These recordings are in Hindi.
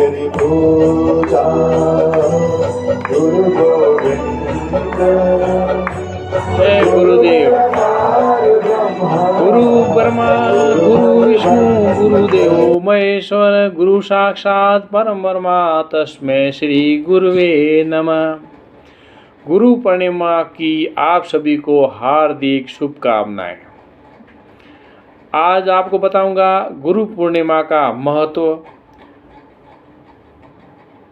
तेरी पूजा गुरु गोविंद। जय गुरुदेव। गुरु ब्रह्मा गुरु विष्णु गुरुदेव महेश्वर गुरु साक्षात परम ब्रह्मा तस्मै श्री गुरुवे नमः। गुरु पूर्णिमा की आप सभी को हार्दिक शुभकामनाएं। आज आपको बताऊंगा गुरु पूर्णिमा का महत्व।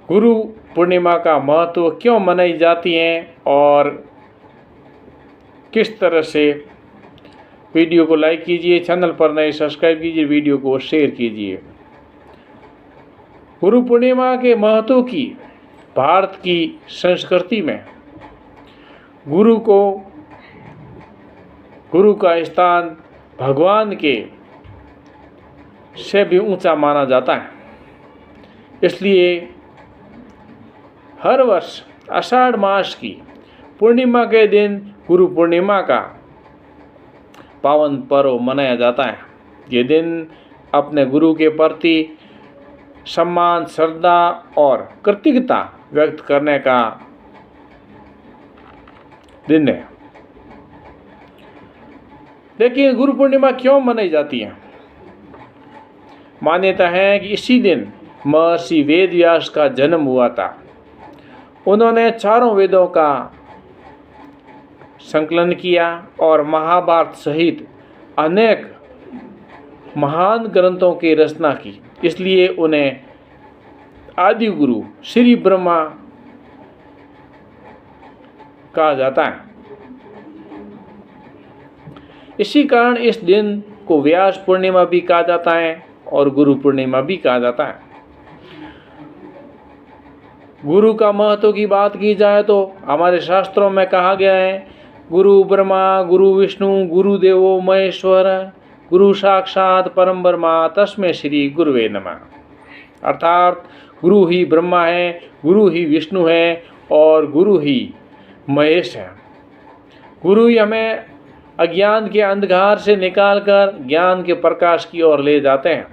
गुरु पूर्णिमा का महत्व क्यों मनाई जाती है और किस तरह से। वीडियो को लाइक कीजिए, चैनल पर नए सब्सक्राइब कीजिए, वीडियो को शेयर कीजिए। गुरु पूर्णिमा के महत्व की भारत की संस्कृति में गुरु का स्थान भगवान के से भी ऊंचा माना जाता है। इसलिए हर वर्ष आषाढ़ मास की पूर्णिमा के दिन गुरु पूर्णिमा का पावन पर्व मनाया जाता है। ये दिन अपने गुरु के प्रति सम्मान, श्रद्धा और कृतज्ञता व्यक्त करने का दिन है। लेकिन गुरु पूर्णिमा क्यों मनाई जाती है? मान्यता है कि इसी दिन महर्षि वेद व्यास का जन्म हुआ था। उन्होंने चारों वेदों का संकलन किया और महाभारत सहित अनेक महान ग्रंथों की रचना की। इसलिए उन्हें आदि गुरु श्री ब्रह्मा कहा जाता है। इसी कारण इस दिन को व्यास पूर्णिमा भी कहा जाता है और गुरु पूर्णिमा भी कहा जाता है। गुरु का महत्व की बात की जाए तो हमारे शास्त्रों में कहा गया है, गुरु ब्रह्मा गुरु विष्णु गुरुदेवो महेश्वर गुरु साक्षात परम ब्रह्मा तस्मै श्री गुरुवे नमः। अर्थात गुरु ही ब्रह्मा है, गुरु ही विष्णु है और गुरु ही महेश है। गुरु ही हमें अज्ञान के अंधकार से निकालकर ज्ञान के प्रकाश की ओर ले जाते हैं।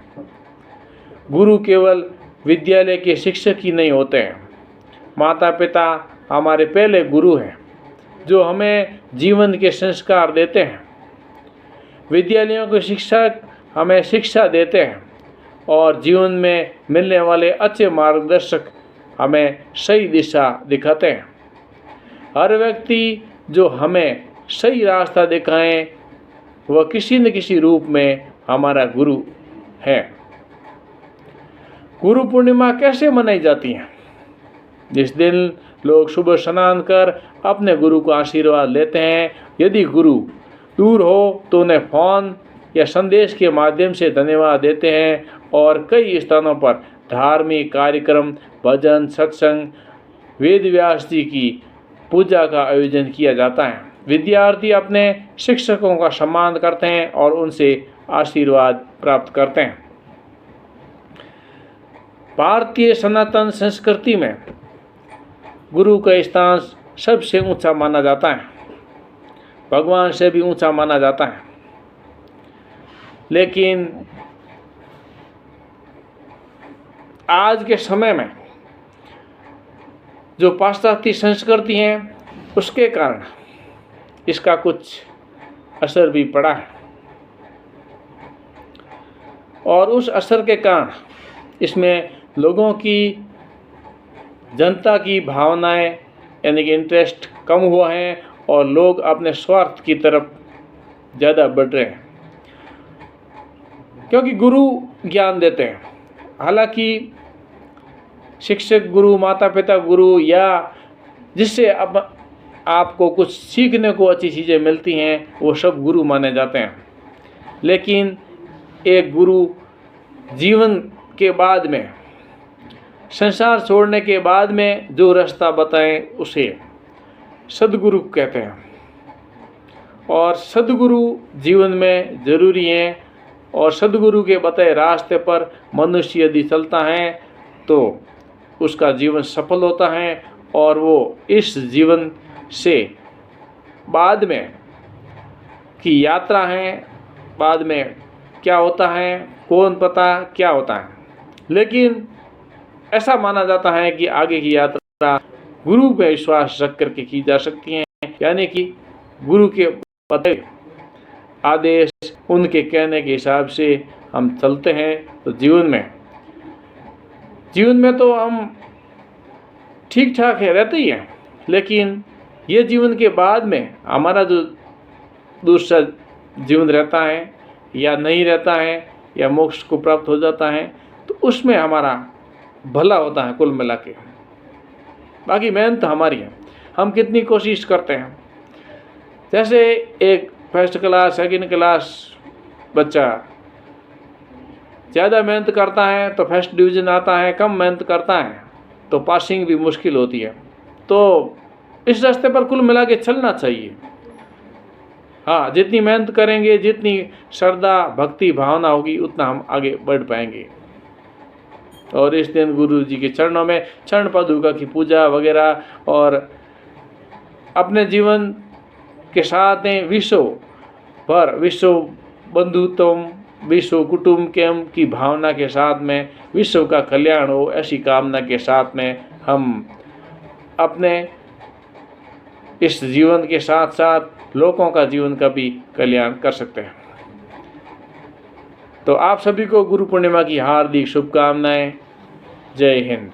गुरु केवल विद्यालय के शिक्षक ही नहीं होते हैं। माता पिता हमारे पहले गुरु हैं जो हमें जीवन के संस्कार देते हैं। विद्यालयों के शिक्षक हमें शिक्षा देते हैं और जीवन में मिलने वाले अच्छे मार्गदर्शक हमें सही दिशा दिखाते हैं। हर व्यक्ति जो हमें सही रास्ता दिखाएं वह किसी न किसी रूप में हमारा गुरु है। गुरु पूर्णिमा कैसे मनाई जाती है? जिस दिन लोग सुबह स्नान कर अपने गुरु को आशीर्वाद लेते हैं। यदि गुरु दूर हो तो उन्हें फोन या संदेश के माध्यम से धन्यवाद देते हैं और कई स्थानों पर धार्मिक कार्यक्रम, भजन, सत्संग, वेद व्यास जी की पूजा का आयोजन किया जाता है। विद्यार्थी अपने शिक्षकों का सम्मान करते हैं और उनसे आशीर्वाद प्राप्त करते हैं। भारतीय सनातन संस्कृति में गुरु का स्थान सबसे ऊंचा माना जाता है, भगवान से भी ऊंचा माना जाता है। लेकिन आज के समय में जो पाश्चात्य संस्कृति है उसके कारण इसका कुछ असर भी पड़ा है और उस असर के कारण इसमें लोगों की, जनता की भावनाएं यानी कि इंटरेस्ट कम हुआ है और लोग अपने स्वार्थ की तरफ ज़्यादा बढ़ रहे हैं। क्योंकि गुरु ज्ञान देते हैं। हालांकि शिक्षक गुरु, माता पिता गुरु या जिससे अब आपको कुछ सीखने को अच्छी चीज़ें मिलती हैं वो सब गुरु माने जाते हैं। लेकिन एक गुरु जीवन के बाद में, संसार छोड़ने के बाद में जो रास्ता बताएं उसे सद्गुरु कहते हैं। और सद्गुरु जीवन में ज़रूरी हैं और सद्गुरु के बताए रास्ते पर मनुष्य यदि चलता है तो उसका जीवन सफल होता है और वो इस जीवन से बाद में की यात्रा है, बाद में क्या होता है कौन पता क्या होता है। लेकिन ऐसा माना जाता है कि आगे की यात्रा गुरु पे विश्वास रख करके की जा सकती है, यानी कि गुरु के पते आदेश उनके कहने के हिसाब से हम चलते हैं तो जीवन में तो हम ठीक ठाक है रहते ही हैं, लेकिन ये जीवन के बाद में हमारा जो दूसरा जीवन रहता है या नहीं रहता है या मोक्ष को प्राप्त हो जाता है, तो उसमें हमारा भला होता है कुल मिला के। बाकी मेहनत हमारी है, हम कितनी कोशिश करते हैं। जैसे एक फर्स्ट क्लास सेकंड क्लास बच्चा ज़्यादा मेहनत करता है तो फर्स्ट डिवीज़न आता है, कम मेहनत करता है तो पासिंग भी मुश्किल होती है। तो इस रास्ते पर कुल मिला के चलना चाहिए। हाँ, जितनी मेहनत करेंगे, जितनी श्रद्धा भक्ति भावना होगी, उतना हम आगे बढ़ पाएंगे। और इस दिन गुरु जी के चरणों में चरण पादुका की पूजा वगैरह और अपने जीवन के साथ विश्व बंधुत्व, विश्व कुटुंबकम की भावना के साथ में विश्व का कल्याण हो, ऐसी कामना के साथ में हम अपने इस जीवन के साथ साथ लोगों का जीवन का भी कल्याण कर सकते हैं। तो आप सभी को गुरु पूर्णिमा की हार्दिक शुभकामनाएं। जय हिंद।